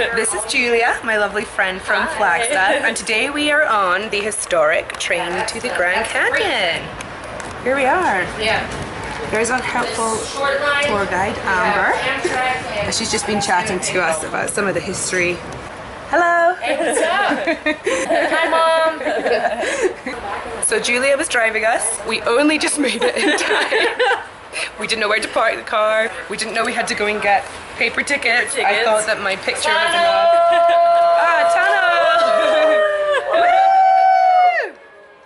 This is Julia, my lovely friend from Flagstaff, and today we are on the historic train to the Grand Canyon. Here we are. Yeah. There's our helpful tour guide, Amber, and she's just been chatting to us about some of the history. Hello! Hey, what's up? Hi, Mom! So Julia was driving us. We only just made it in time. We didn't know where to park the car. We didn't know we had to go and get paper tickets. I thought that my picture was enough. Ah, Tana!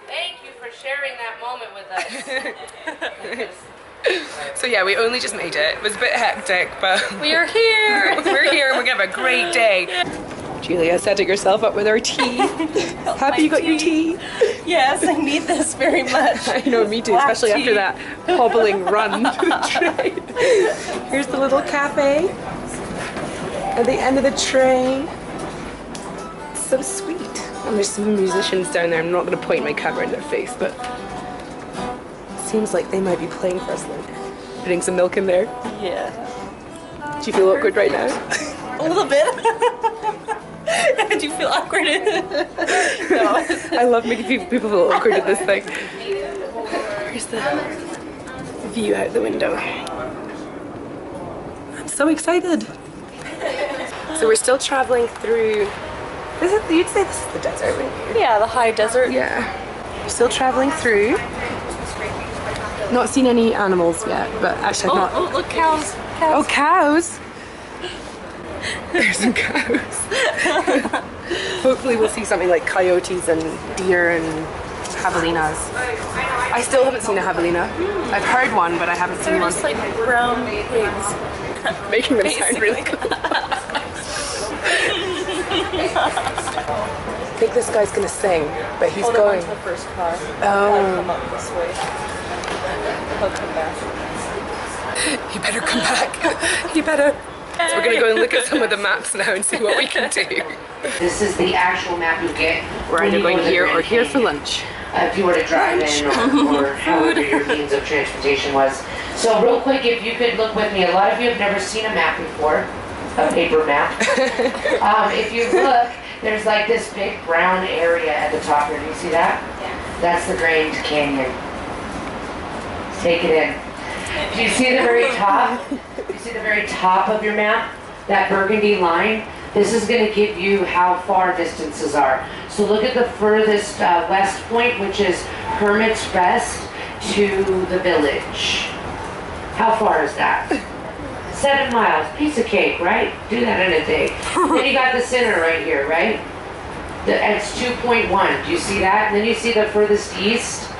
Thank you for sharing that moment with us. So yeah, we only just made it. It was a bit hectic, but we are here. We're here and we're gonna have a great day. Julia, setting yourself up with our tea. Happy you got your tea? Yes, I need this very much. I know, me too, especially after that hobbling run to the train. Here's the little cafe at the end of the train. So sweet. And there's some musicians down there. I'm not going to point my camera in their face, but it seems like they might be playing for us later. Putting some milk in there. Yeah. Do you feel awkward right now? A little bit. Do you feel awkward? No. I love making people feel awkward at this thing. Here's the view out the window. I'm so excited. So we're still traveling through. You'd say this is the desert, wouldn't you? Yeah, the high desert. Yeah. We're still traveling through. Not seen any animals yet, but actually I've not. Oh, look, cows. Oh, cows! There's some cows. Hopefully we'll see something like coyotes and deer and javelinas. I still haven't seen a javelina. I've heard one, but I haven't seen one. Just like brown pigs. Making them sound really cool. I think this guy's gonna sing, but he's going. To the first car. Oh. Come up this way. He'll come back. He better come back. He better. So we're gonna go and look at some of the maps now and see what we can do. This is the actual map you get. We're either going here or here for lunch. If you were to drive in or however your means of transportation was. So real quick, if you could look with me, a lot of you have never seen a map before, a paper map. If you look, there's like this big brown area at the top here. Do you see that? Yeah. That's the Grand Canyon. Take it in. Do you see the very top? You see the very top of your map? That burgundy line? This is going to give you how far distances are. So look at the furthest west point, which is Hermit's Rest to the village. How far is that? 7 miles. Piece of cake, right? Do that in a day. Then you got the center right here, right? It's 2.1. Do you see that? And then you see the furthest east?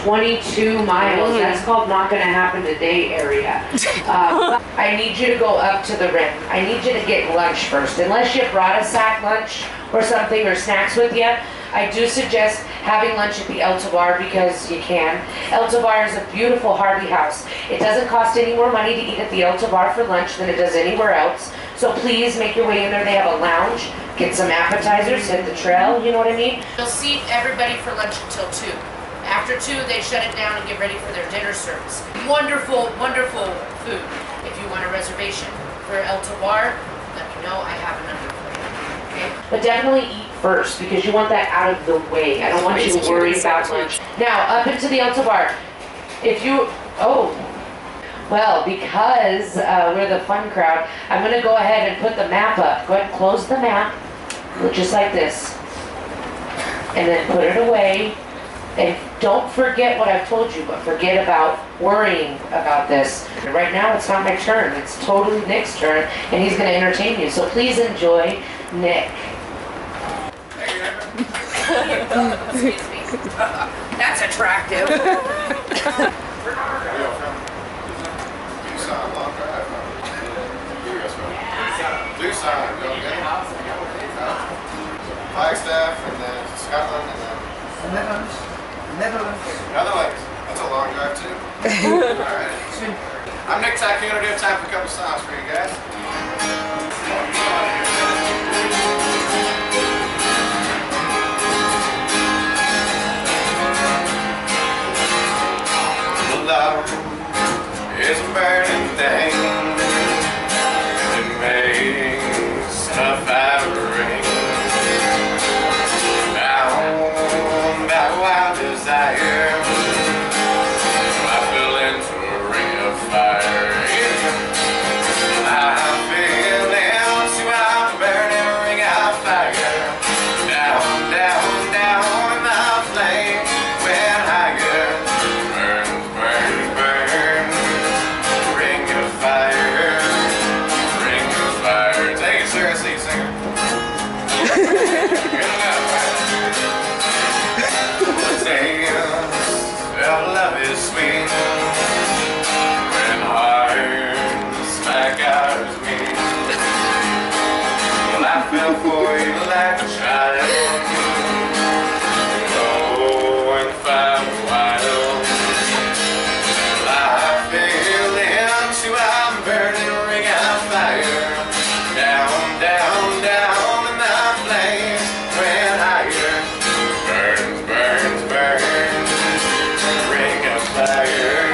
22 miles. That's called not going to happen today area. I need you to go up to the rim. I need you to get lunch first. Unless you brought a sack lunch or something or snacks with you, I do suggest having lunch at the El Tovar because you can. El Tovar is a beautiful Harvey house. It doesn't cost any more money to eat at the El Tovar for lunch than it does anywhere else. So please make your way in there. They have a lounge. Get some appetizers, hit the trail, you know what I mean? They'll seat everybody for lunch until 2. After 2, they shut it down and get ready for their dinner service. Wonderful, wonderful food. If you want a reservation for El Tovar, let me know. I have a number for you. Okay? But definitely eat first because you want that out of the way. I don't want you to worry about lunch. Now, up into the El Tovar. If you, well, because we're the fun crowd, I'm going to go ahead and put the map up. Go ahead and close the map. Look just like this. And then put it away. And don't forget what I've told you, but forget about worrying about this. And right now, it's not my turn. It's totally Nick's turn, and he's going to entertain you. So please enjoy Nick. Excuse me. That's attractive. Flagstaff, and then Scotland, and then Netherlands. That's a long drive too. Alright. I'm Nick Tycoon. I do have time for a couple songs for you guys. Love is a burning thing. It makes tough out. was me. Well, I fell for you like a child. Oh, and if I was wild, well, I fell into a burning ring of fire. Down, down, down, and the flames went higher. Burns, burns, burns, ring of fire.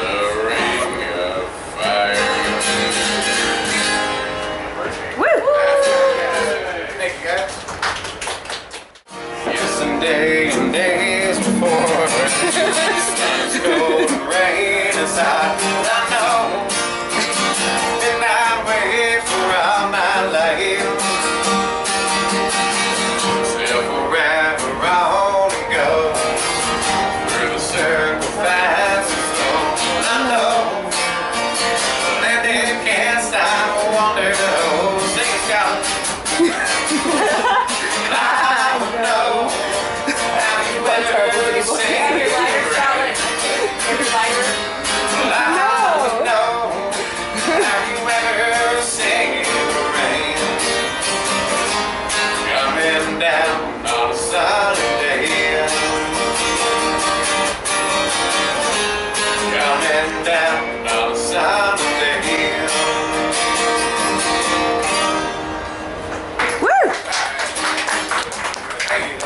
The ring of fire. Thank you, guys. Yes, and days before sun's golden rain is hot, I know, and I wait for all my life. Still forever on and go through the circle fast and slow. I know that they can't stop a wonder. Sing it, Scott. I don't know how you ever sing Your lighter, it. Charlotte. Your lighter. Well, I don't know how you ever sing in the rain. Coming down on a sunny day. Coming down on a sunny day. Woo! Thank you.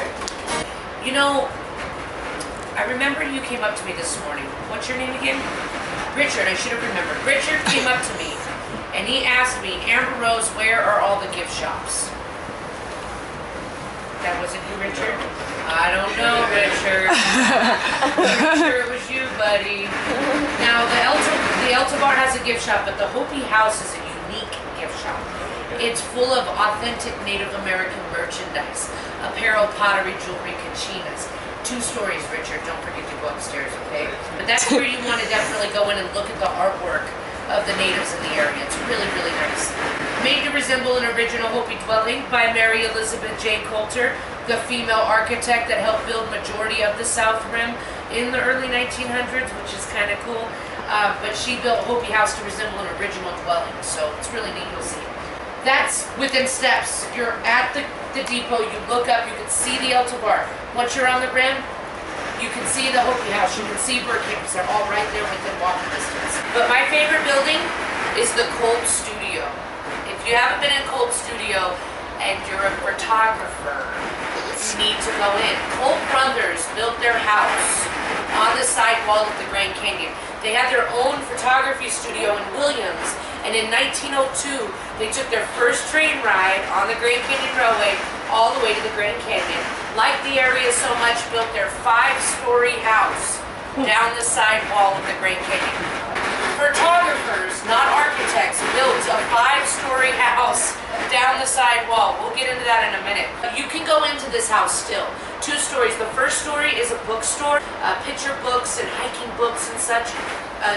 You know, I remember you came up to me this morning. What's your name again? Richard, I should have remembered. Richard came up to me and he asked me, Amber Rose, where are all the gift shops? That wasn't you, Richard? I don't know, Richard. I'm sure it was you, buddy. Now, the Elta Bar has a gift shop, but the Hopi House is a unique gift shop. It's full of authentic Native American merchandise, apparel, pottery, jewelry, kachinas. 2 stories, Richard. Don't forget to go upstairs, okay? But that's where you want to definitely go in and look at the artwork of the natives in the area. It's really, really nice. Made to resemble an original Hopi dwelling by Mary Elizabeth J. Coulter, the female architect that helped build majority of the South Rim in the early 1900s, which is kind of cool. But she built Hopi House to resemble an original dwelling, so it's really neat to see. That's within steps. You're at the depot, you look up, you can see the Elta Bar. Once you're on the rim, you can see the Hopi House, you can see Bird Campus. They're all right there within walking distance. But my favorite building is the Colt Studio. If you haven't been in Colt Studio and you're a photographer, you need to go in. Colt Brothers built their house on the side wall of the Grand Canyon. They had their own photography studio in Williams, and in 1902, they took their first train ride on the Grand Canyon Railway all the way to the Grand Canyon. Liked the area so much, built their 5-story house down the side wall of the Grand Canyon. Photographers, not architects, built a 5-story house down the side wall. We'll get into that in a minute. You can go into this house still. 2 stories. The first story is a bookstore, picture books and hiking books and such.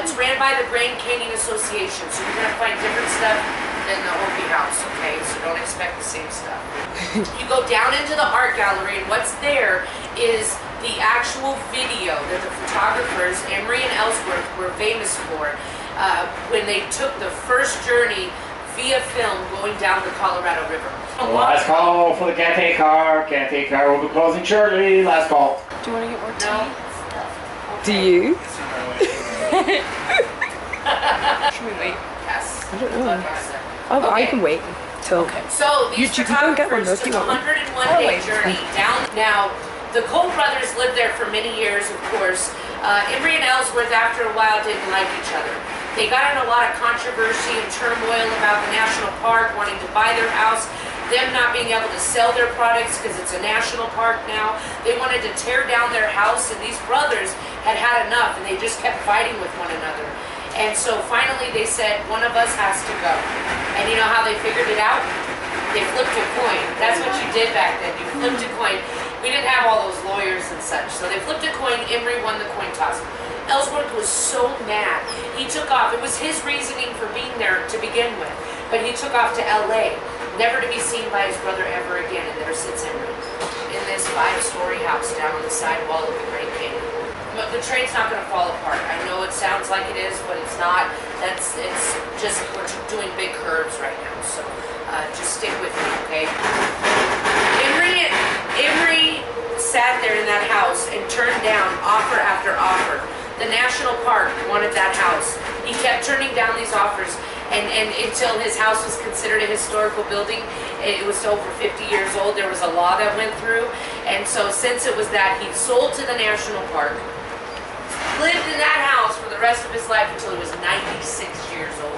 It's ran by the Grand Canyon Association, so you're going to find different stuff than the Hopi House, okay? So don't expect the same stuff. You go down into the art gallery, and what's there is the actual video that the photographers, Emery and Ellsworth, were famous for when they took the first journey via film going down the Colorado River. Last call for the cafe car. Cafe car will be closing shortly. Last call. Do you want to get more tea? No. Do you? Should we wait? Yes. I don't know. Yes. Oh, I Okay. can wait till. So these You can get one photographers though if you took a want one. 101-day journey down. Now, the Colt brothers lived there for many years, of course. Emery and Ellsworth, after a while, didn't like each other. They got in a lot of controversy and turmoil about the national park wanting to buy their house, them not being able to sell their products because it's a national park now. They wanted to tear down their house, and these brothers had had enough, and they just kept fighting with one another. And so finally they said, one of us has to go. And you know how they figured it out? They flipped a coin. That's what you did back then. You flipped a coin. We didn't have all those lawyers and such. So they flipped a coin. Emery won the coin toss. Ellsworth was so mad. He took off. It was his reasoning for being there to begin with. But he took off to LA, never to be seen by his brother ever again. And there sits Emery in this 5-story house down on the side wall of the Great Canyon. the train's not going to fall apart. I know it sounds like it is, but it's not. It's just, we're doing big curves right now, so just stick with me, okay? Emery sat there in that house and turned down offer after offer. The National Park wanted that house. He kept turning down these offers, and until his house was considered a historical building. It was over 50 years old. There was a law that went through, and so since it was that, he sold to the National Park, lived in that house for the rest of his life until he was 96 years old.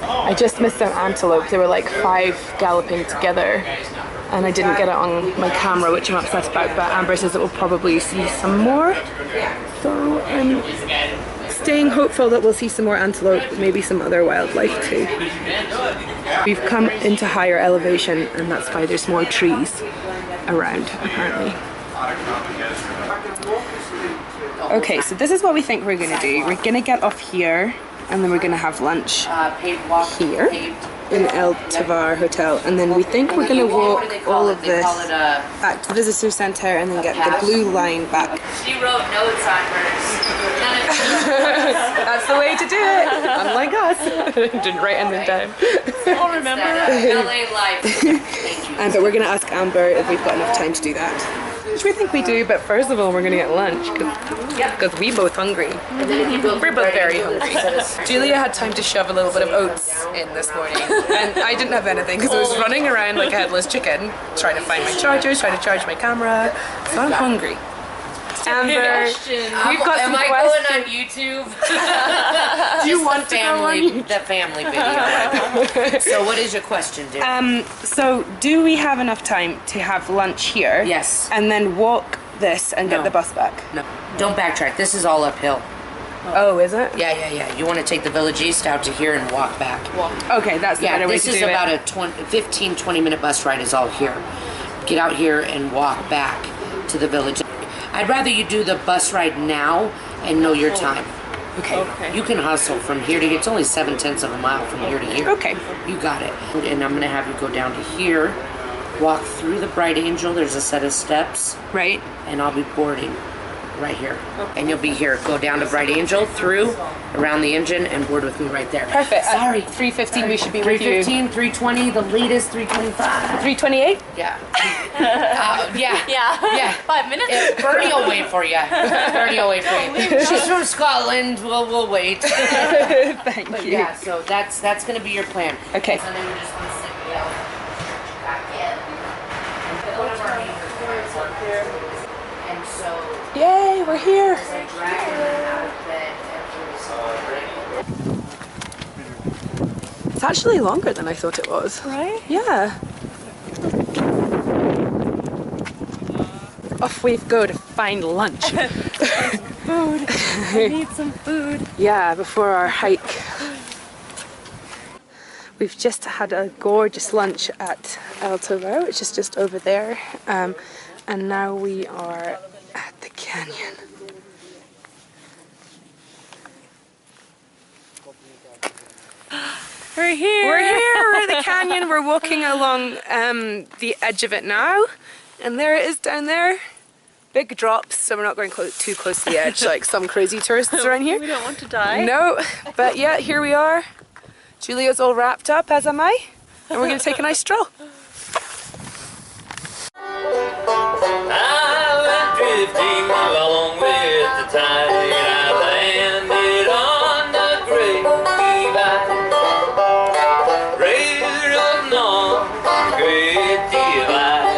I just missed an antelope. There were like 5 galloping together, and I didn't get it on my camera, which I'm upset about, but Amber says that we'll probably see some more. So I'm staying hopeful that we'll see some more antelope, maybe some other wildlife too. We've come into higher elevation, and that's why there's more trees around, apparently. Okay, so this is what we think we're gonna do. We're gonna get off here, and then we're gonna have lunch here in El Tovar Hotel, and then we think we're gonna walk all of this back to the visitor center and then get the blue line back. She wrote notes on hers. That's the way to do it, unlike us. Didn't write anything down. I'll remember. LA life. Thank you. But we're gonna ask Amber if we've got enough time to do that. Which we think we do, but first of all we're gonna get lunch because we both hungry. We're both very hungry. Julia had time to shove a little bit of oats in this morning, and I didn't have anything because I was running around like a headless chicken trying to find my chargers, trying to charge my camera. So I'm hungry. Amber, we've got some Am I questions. going on YouTube? Do you want to go on? The family video. So what is your question, dear? So do we have enough time to have lunch here? Yes. And then walk this and get the bus back? No, don't backtrack. This is all uphill. Oh, is it? Yeah. You want to take the Village East out to here and walk back. Okay, that's the better way to do it. This is about a 15-20 minute bus ride is all here. Get out here and walk back to the village. I'd rather you do the bus ride now and know your time. Okay. You can hustle from here to here. It's only 7/10 of a mile from here to here. Okay. You got it. And I'm gonna have you go down to here, walk through the Bright Angel. There's a set of steps. Right. And I'll be boarding right here. And you'll be here. Go down to Bright Angel, through, around the engine, and board with me right there. Perfect. Sorry. 3:15 we should be with you. 3:15, 3:20, the latest 3:25. 3:28? Yeah. Yeah. 5 minutes. Bernie will wait for you. Bernie will wait for you. She's from Scotland. We'll wait. Thank you. Yeah, so that's going to be your plan. Okay. So then we're just going to sit down back in. And put our hands up here. And so Yay, we're here. as I drag him out of bed every It's actually longer than I thought it was. Right? Yeah. Off we go to find lunch. Food. I need some food. Yeah, before our hike. We've just had a gorgeous lunch at El Tovar, which is just over there. And now we are at the canyon. We're here. We're here, we're at the canyon. We're walking along the edge of it now. And there it is down there. Big drops, so we're not going too close to the edge like some crazy tourists around here. We don't want to die. No, but yeah, here we are. Julia's all wrapped up, as am I. And we're going to take a nice stroll. I went drifting along with the tide. I landed on the great divide. Railroading on the great divide.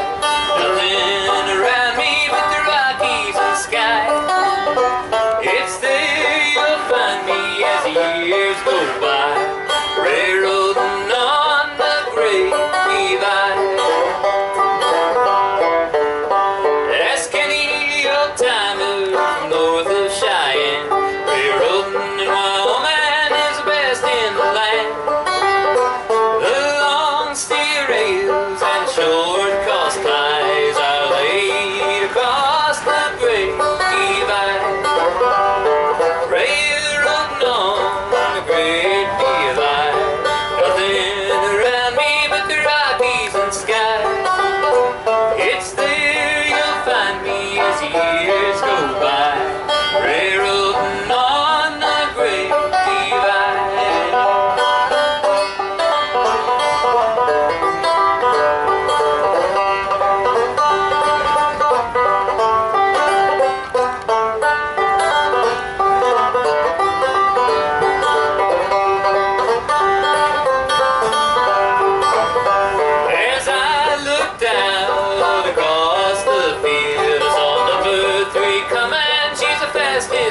Nothing around me but the Rockies and sky. It's there you'll find me as the years go by. Railroading on the great divide.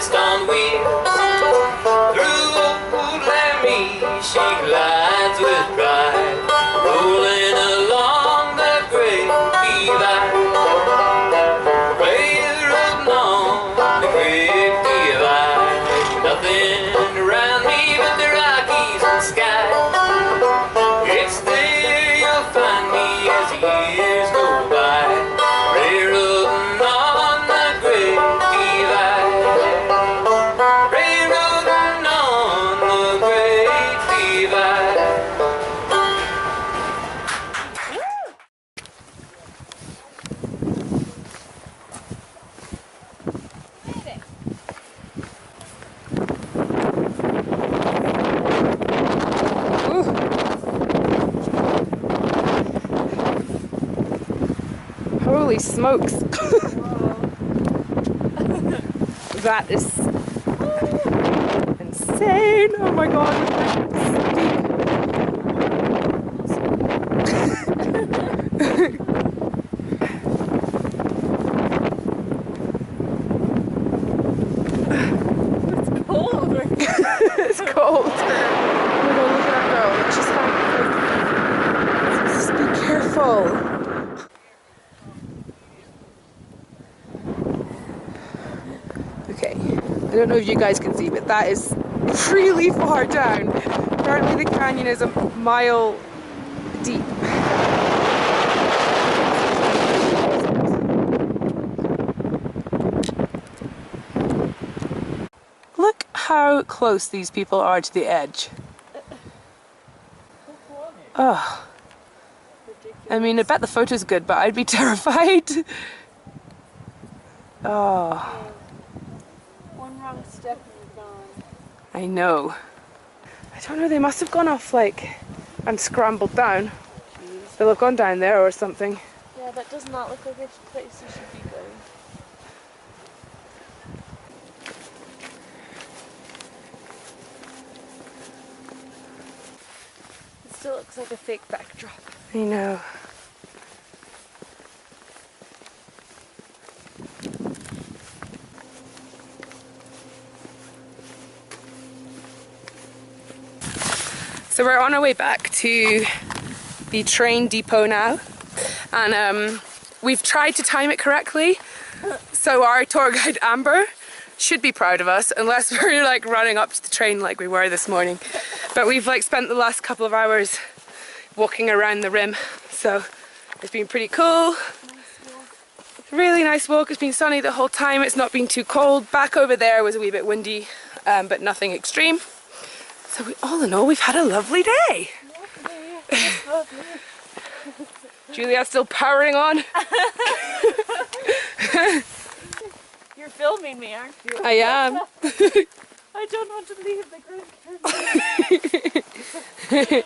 beast on wheels. Through old Laramie she glides with pride, rolling along the great divide. Railroading on the great divide. Nothing around me but the Rockies and sky. It's there you'll find me as the years go by. Railroading on the great divide. Railroading on the great divide. Holy smokes. That is insane. Oh my god. It's cold. It's cold. Oh my god, look at that girl. Just be careful. Okay, I don't know if you guys can see, but that is really far down. Apparently the canyon is a mile deep. Look how close these people are to the edge. Oh. I mean, I bet the photo's good, but I'd be terrified. Oh. One wrong step and you're gone. I know. I don't know, they must have gone off like and scrambled down. They'll have gone down there or something. Yeah, that does not look like a place you should be going. It still looks like a fake backdrop. I know. So we're on our way back to the train depot now, and we've tried to time it correctly, so our tour guide Amber should be proud of us, unless we're like running up to the train like we were this morning. But we've like spent the last couple of hours walking around the rim, so it's been pretty cool. Really nice walk. It's been sunny the whole time. It's not been too cold. Back over there was a wee bit windy, but nothing extreme. So all in all, we've had a lovely day. Julia's still powering on. You're filming me, aren't you? I am. I don't want to leave the Grand Canyon.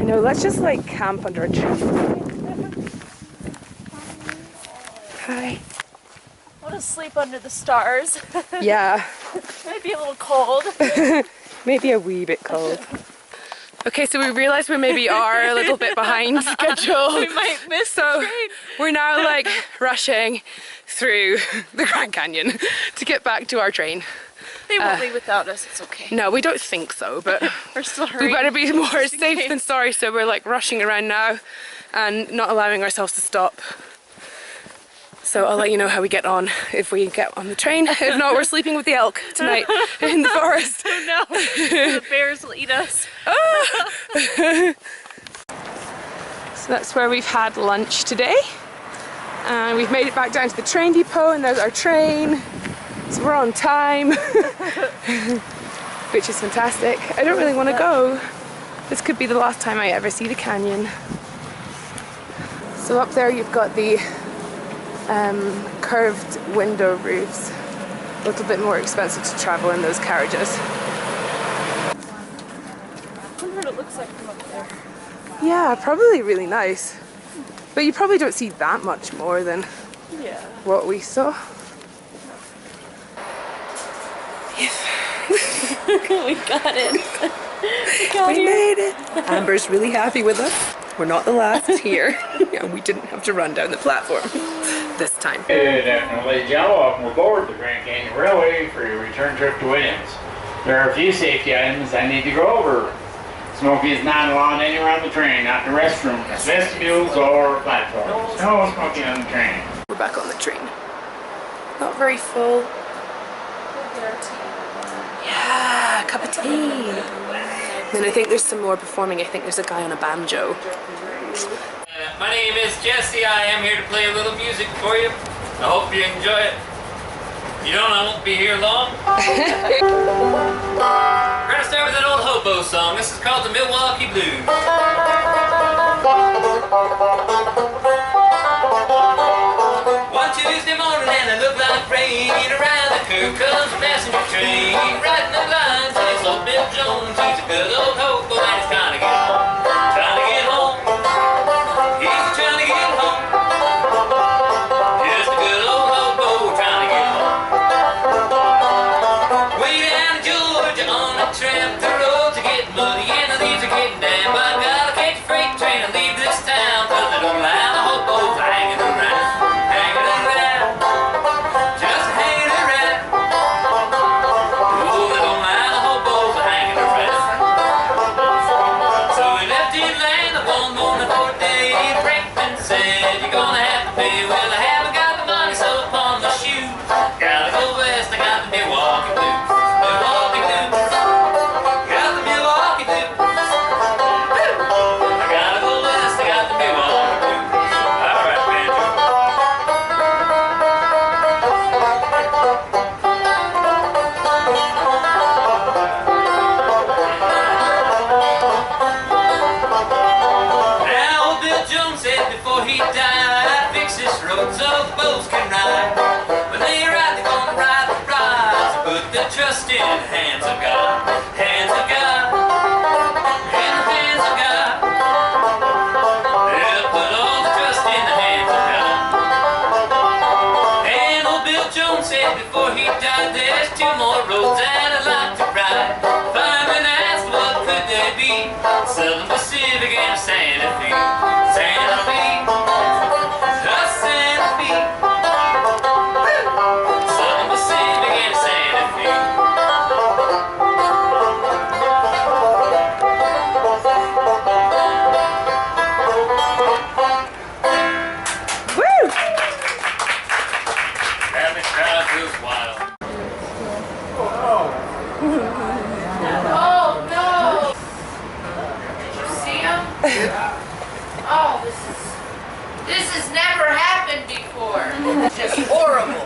I know, let's just like camp under a tree. Hi. I want to sleep under the stars. Yeah. Maybe a little cold. Maybe a wee bit cold. Okay, so we realised we maybe are a little bit behind schedule. We might miss So the train. we're now like rushing through the Grand Canyon to get back to our train. They won't leave without us, it's okay. No, we don't think so, but We're still hurrying. we better be more just in safe case. than sorry, so we're like rushing around now and not allowing ourselves to stop. So I'll let you know how we get on if we get on the train. If not, we're sleeping with the elk tonight in the forest. Oh no, the bears will eat us. So that's where we've had lunch today. And we've made it back down to the train depot, and there's our train. So we're on time, which is fantastic. I don't really want to go. This could be the last time I ever see the canyon. So up there you've got the curved window roofs. A little bit more expensive to travel in those carriages. I wonder what it looks like from up there. Yeah, probably really nice. But you probably don't see that much more than Yeah. what we saw. We got it. We made it. Amber's really happy with us. We're not the last here, and we didn't have to run down the platform. this time. Definitely, Joe. Welcome aboard the Grand Canyon Railway for your return trip to Williams. There are a few safety items I need to go over. Smoking is not allowed anywhere on the train, not in the restrooms, vestibules, or platforms. No smoking on the train. We're back on the train. Not very full. Yeah, a cup of tea. And I think there's some more performing. I think there's a guy on a banjo. My name is Jesse. I am here to play a little music for you. I hope you enjoy it. You don't, I won't be here long. We're gonna start with an old hobo song. This is called the Milwaukee Blues. One Tuesday morning and I look like rain. Around the curve comes a passenger train. Riding the lines and it's old Bill Jones. He's a good old hobo and he's trying to get home. Trying to get home. He's trying to get home. Just a good old hobo trying to get home. Way down in Georgia on a tramp, the roads are getting muddy and the leaves are getting damp. I gotta catch a freight train and leave this town, 'cause they don't allow the hobos hanging around. Hanging around. Just hanging around. Oh, they don't allow the hobos hanging around. So we left Atlanta one morning for a day. Brakeman said, you're gonna have to pay. Well, I haven't got the money, so upon the shoe. Gotta go west, I got the Milwaukee Blues. Milwaukee Blues. Got the Milwaukee Blues. I gotta go west, I got the Milwaukee Blues. Alright, banjo. Now, old Bill Jones said before he died, fix this road so the boats can ride. When they ride, they're gonna ride the rides. Put their trust in the hands of God. Hands of God. In the hands of God. They'll put all the trust in the hands of God. And old Bill Jones said before he died, there's two more roads that I'd like to ride. Fireman asked what could they be? Southern Pacific and Santa Fe. Santa Fe. Santa Fe. Southern Pacific and Santa Fe. Woo! And the crowd goes wild. Oh no! Did you see him? Oh, this has never happened before. It's just horrible.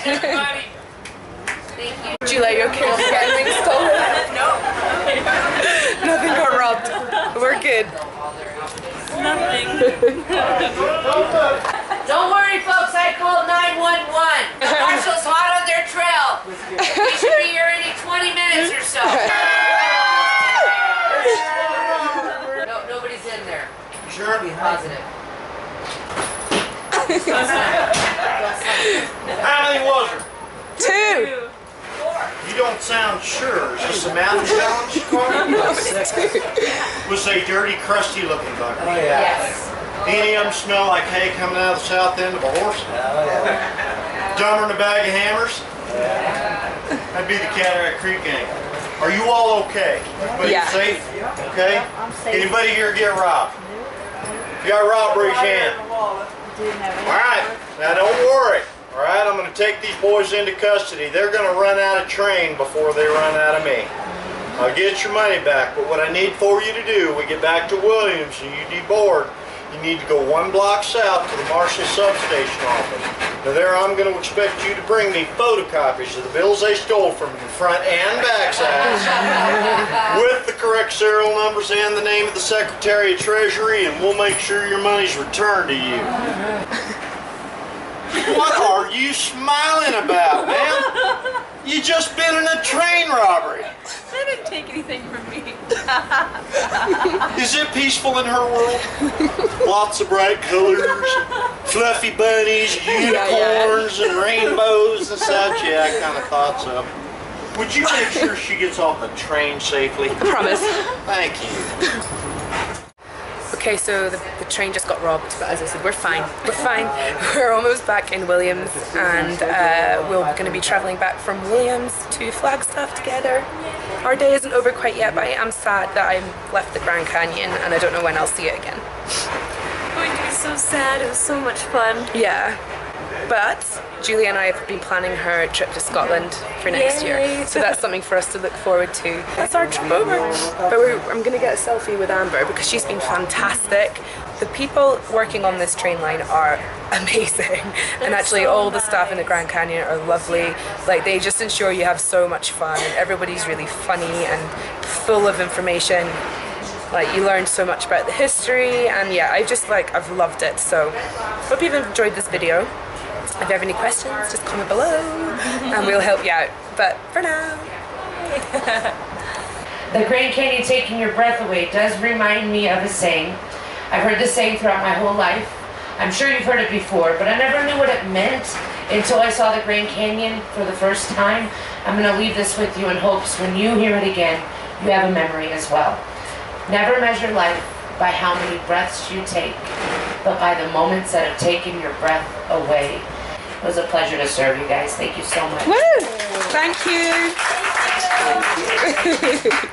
Everybody. Thank you. Did you let your kids get anything stolen? No. Nothing got robbed. We're good. Nothing. Don't worry, folks. I called 911. The marshal's hot on their trail. Be sure you're in 20 minutes or so. No, nobody's in there. Sure. Be positive. How many was there? 2. You don't sound sure. Is this a math challenge, Corey? Was they dirty, crusty looking buggers? Yes. Any of them smell like hay coming out of the south end of a horse? Dumber than a bag of hammers? That'd be the Cataract Creek gang. Are you all okay? Everybody safe? Okay? Anybody here get robbed? If you got robbed, raise your hand. Alright, now don't worry. Alright, I'm going to take these boys into custody. They're going to run out of train before they run out of me. I'll get your money back, but what I need for you to do, we get back to Williams and you deboard, you need to go 1 block south to the Marshall substation office. Now there I'm going to expect you to bring me photocopies of the bills they stole from the front and back sides with the correct serial numbers and the name of the Secretary of Treasury, and we'll make sure your money's returned to you. What are you smiling about, man? You just been in a train robbery. They didn't take anything from me. Is it peaceful in her world? Lots of bright colors, fluffy bunnies, unicorns, and rainbows and such. Yeah, I kind of thought so. Would you make sure she gets off the train safely? I promise. Thank you. Okay, so the train just got robbed, but as I said, we're fine. We're fine. We're almost back in Williams, and we're going to be traveling back from Williams to Flagstaff together. Our day isn't over quite yet, but I am sad that I left the Grand Canyon, and I don't know when I'll see it again. It's going to be so sad. It was so much fun. Yeah. But Julie and I have been planning her trip to Scotland for next year, so that's something for us to look forward to. That's our trip over. But I'm going to get a selfie with Amber because she's been fantastic. The people working on this train line are amazing, and actually all the staff in the Grand Canyon are lovely. Like, they just ensure you have so much fun, and everybody's really funny and full of information. Like, you learn so much about the history, and yeah, I've loved it. So hope you've enjoyed this video. If you have any questions, just comment below and we'll help you out. But for now. The Grand Canyon taking your breath away does remind me of a saying. I've heard this saying throughout my whole life. I'm sure you've heard it before, but I never knew what it meant until I saw the Grand Canyon for the first time. I'm going to leave this with you in hopes when you hear it again, you have a memory as well. Never measure life by how many breaths you take, but by the moments that have taken your breath away. It was a pleasure to serve you guys. Thank you so much. Woo! Thank you. Thank you.